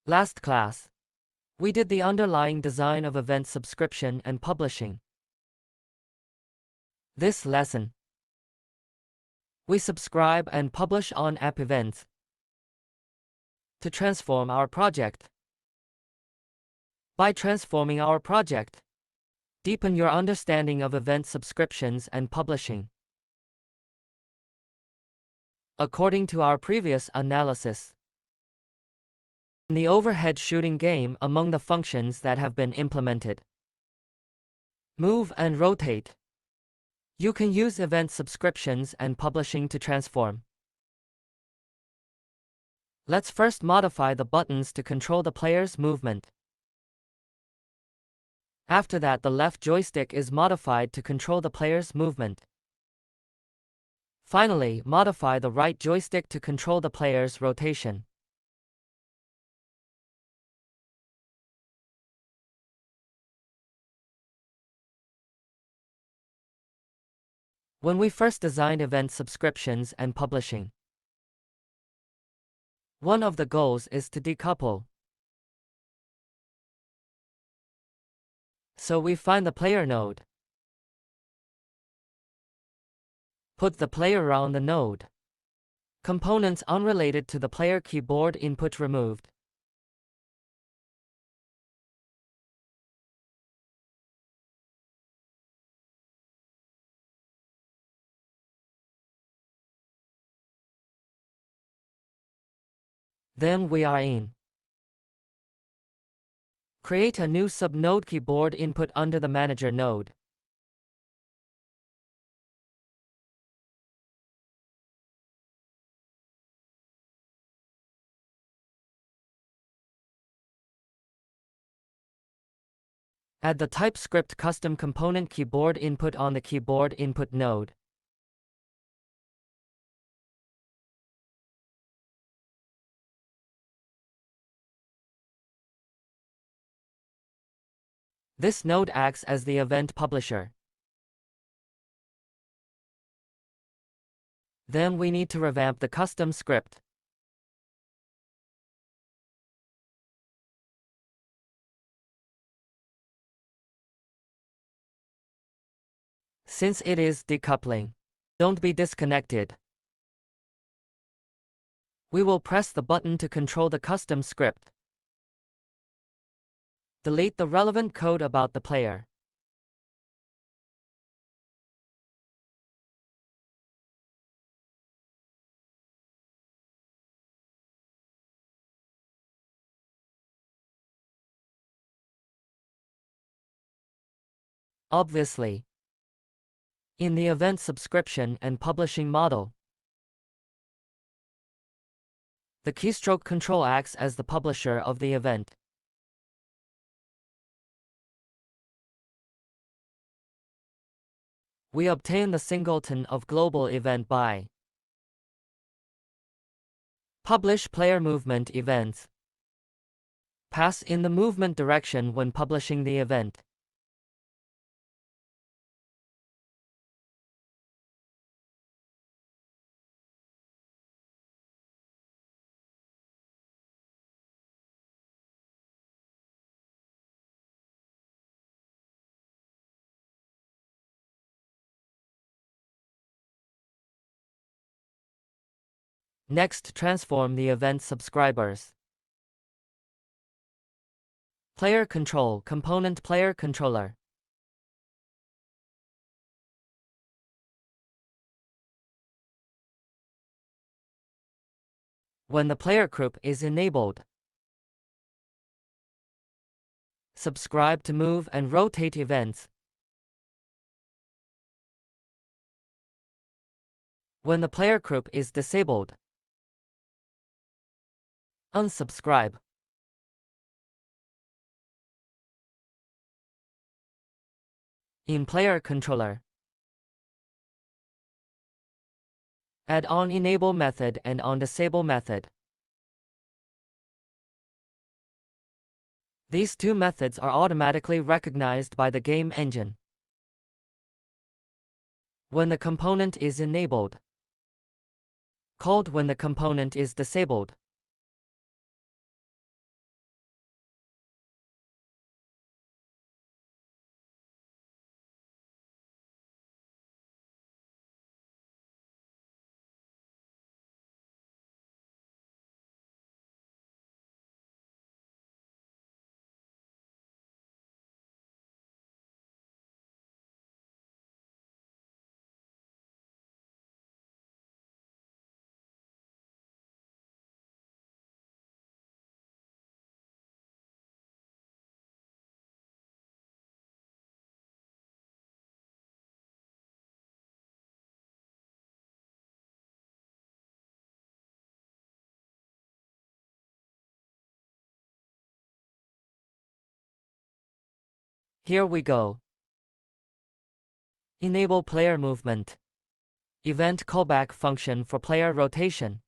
Last class, we did the underlying design of event subscription and publishing. This lesson, we subscribe and publish on app events to transform our project. By transforming our project, deepen your understanding of event subscriptions and publishing. According to our previous analysis, in the overhead shooting game, among the functions that have been implemented, move and rotate, you can use event subscriptions and publishing to transform. Let's first modify the buttons to control the player's movement. After that, the left joystick is modified to control the player's movement. Finally, modify the right joystick to control the player's rotation. When we first designed event subscriptions and publishing, one of the goals is to decouple. So we find the player node, put the player around the node, components unrelated to the player keyboard input removed. Then we are in. Create a new sub-node keyboard input under the manager node. Add the TypeScript custom component keyboard input on the keyboard input node. This node acts as the event publisher. Then we need to revamp the custom script. Since it is decoupling, don't be disconnected. We will press the button to control the custom script. Delete the relevant code about the player. Obviously, in the event subscription and publishing model, the keystroke control acts as the publisher of the event. We obtain the singleton of global event by publish player movement events. Pass in the movement direction when publishing the event. Next, transform the event subscribers. Player control component player controller. When the player group is enabled, subscribe to move and rotate events. When the player group is disabled, unsubscribe. In player controller, add on enable method and on disable method. These two methods are automatically recognized by the game engine. When the component is enabled, called when the component is disabled. Here we go. Enable player movement. Event callback function for player rotation.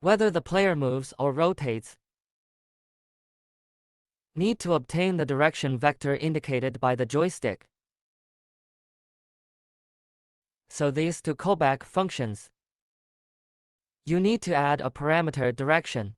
Whether the player moves or rotates, need to obtain the direction vector indicated by the joystick. So these two callback functions. You need to add a parameter direction.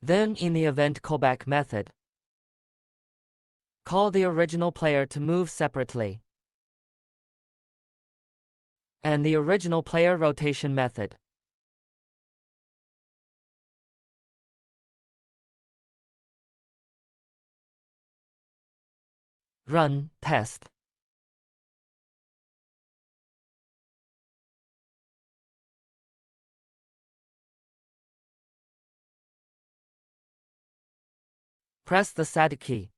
Then in the event callback method, call the original player to move separately, and the original player rotation method. Run test. Press the SAD key.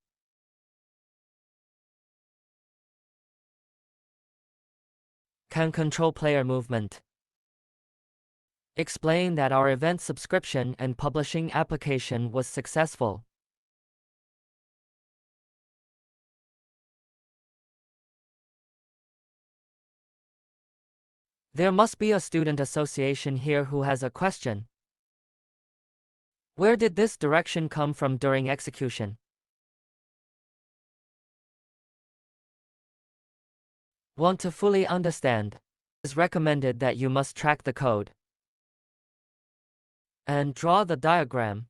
Can control player movement. Explain that our event subscription and publishing application was successful. There must be a student association here who has a question. Where did this direction come from during execution? Want to fully understand? It is recommended that you must track the code and draw the diagram.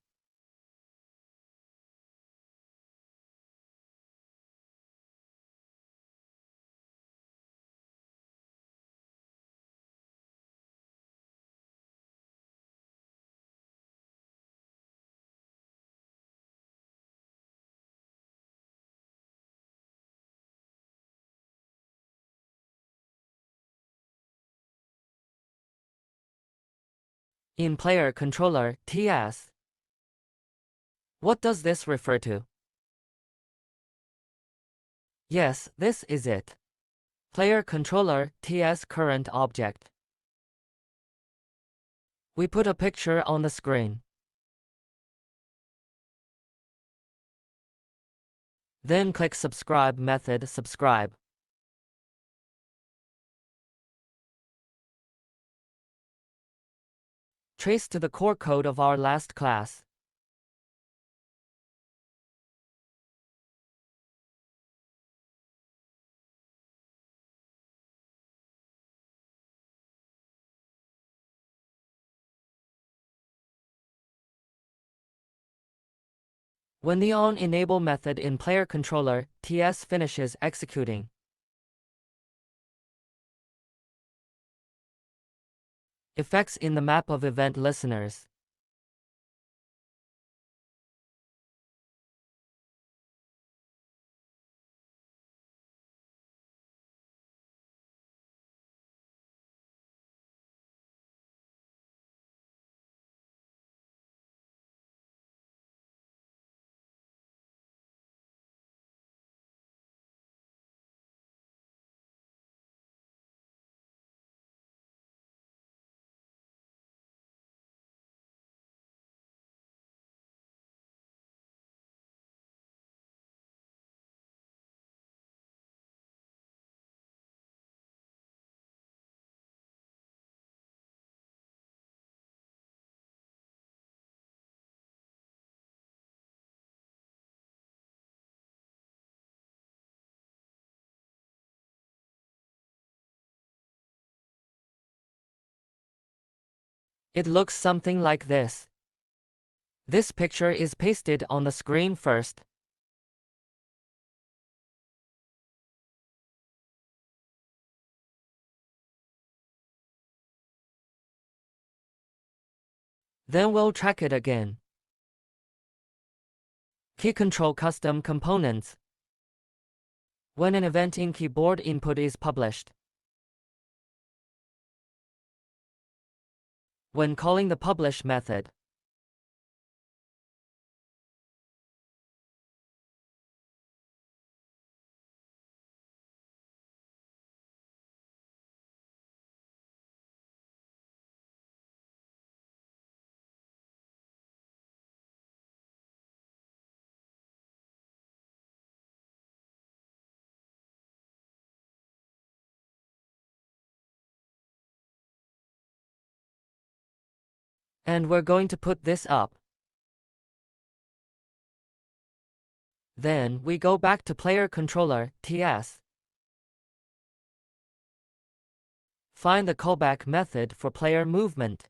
In Player Controller TS. What does this refer to? Yes, this is it. Player Controller TS current object. We put a picture on the screen. Then click Subscribe method subscribe. Trace to the core code of our last class. When the onEnable method in Player Controller TS finishes executing, effects in the map of event listeners. It looks something like this. This picture is pasted on the screen first. Then we'll track it again. Key control custom components. When an event in keyboard input is published. When calling the publish method. And we're going to put this up. Then we go back to player controller, TS. Find the callback method for player movement.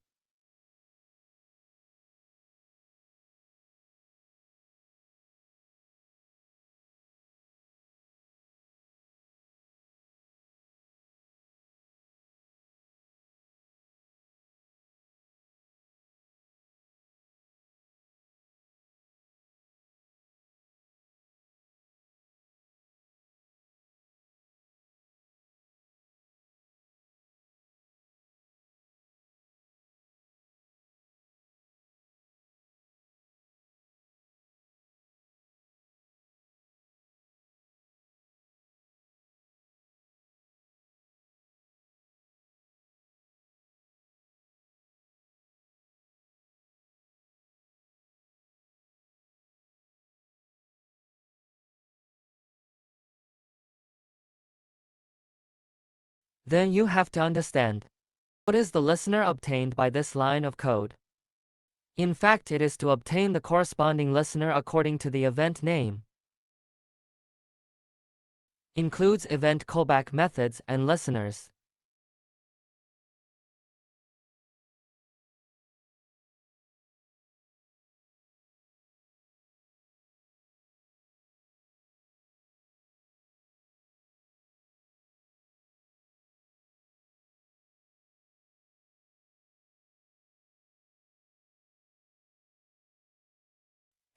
Then you have to understand, what is the listener obtained by this line of code? In fact, it is to obtain the corresponding listener according to the event name. Includes event callback methods and listeners.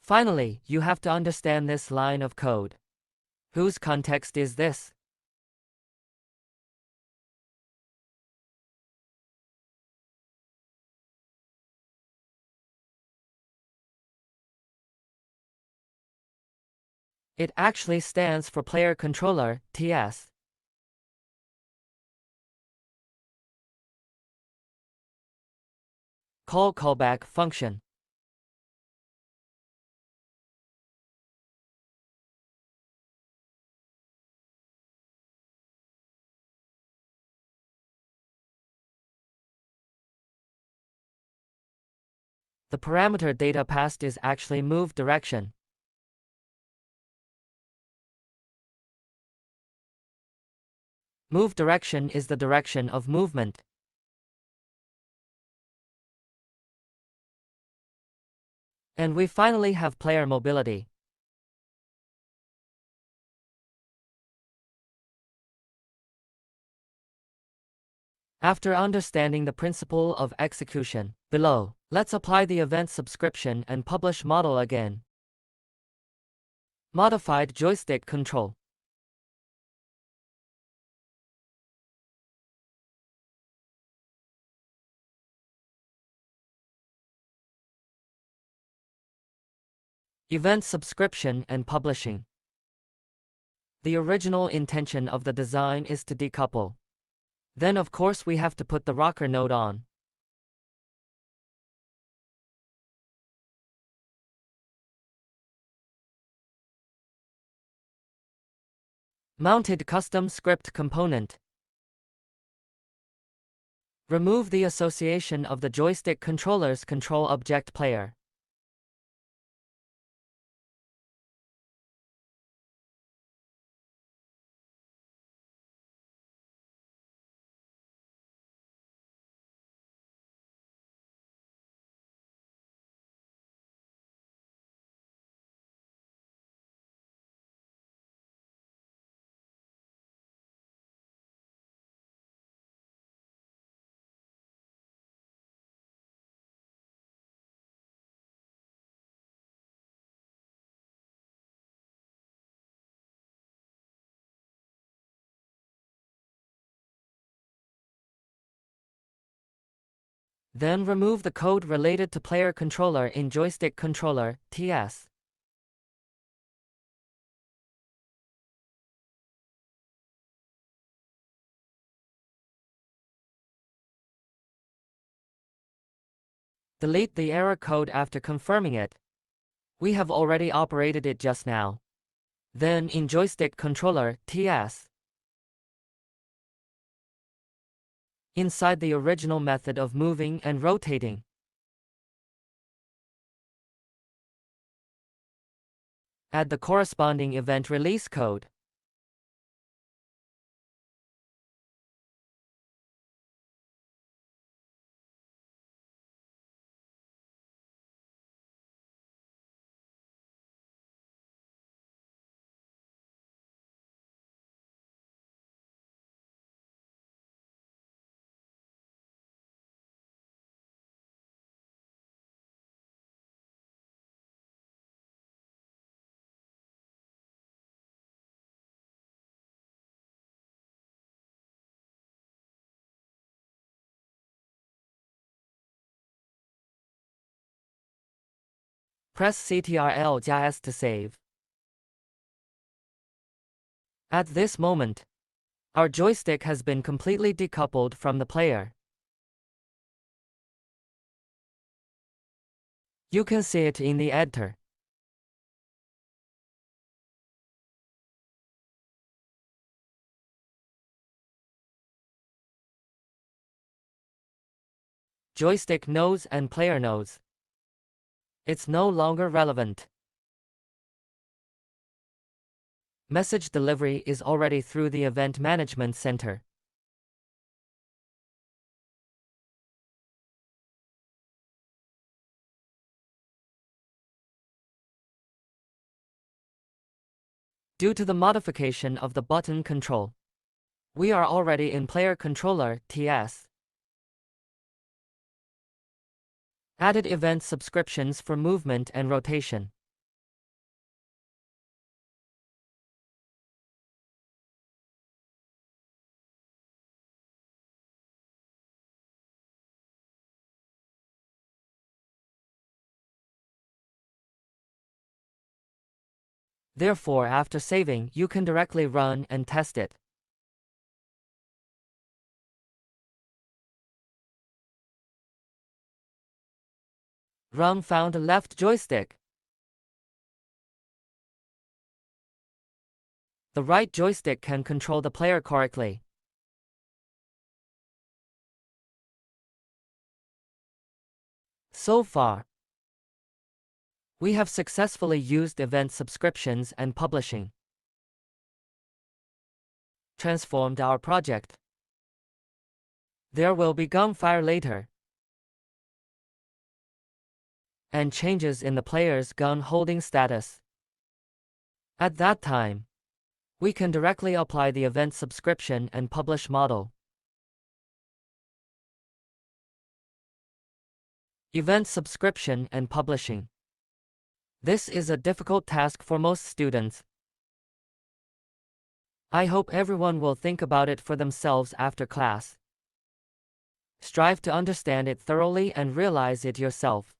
Finally, you have to understand this line of code. Whose context is this? It actually stands for player controller, TS. Call callback function. The parameter data passed is actually move direction. Move direction is the direction of movement. And we finally have player mobility. After understanding the principle of execution below, let's apply the event subscription and publish model again. Modified joystick control. Event subscription and publishing. The original intention of the design is to decouple. Then of course we have to put the rocker node on. Mounted custom script component. Remove the association of the joystick controller's control object player. Then remove the code related to player controller in joystick controller, TS. Delete the error code after confirming it. We have already operated it just now. Then in joystick controller, TS. Inside the original method of moving and rotating, add the corresponding event release code. Press Ctrl+S to save. At this moment, our joystick has been completely decoupled from the player. You can see it in the editor. Joystick knows and player knows. It's no longer relevant. Message delivery is already through the Event Management Center. Due to the modification of the button control, we are already in player controller, TS. Added event subscriptions for movement and rotation. Therefore, after saving, you can directly run and test it. Run found left joystick. The right joystick can control the player correctly. So far, we have successfully used event subscriptions and publishing, transformed our project. There will be gunfire later, and changes in the player's gun holding status. At that time, we can directly apply the event subscription and publish model. Event subscription and publishing. This is a difficult task for most students. I hope everyone will think about it for themselves after class. Strive to understand it thoroughly and realize it yourself.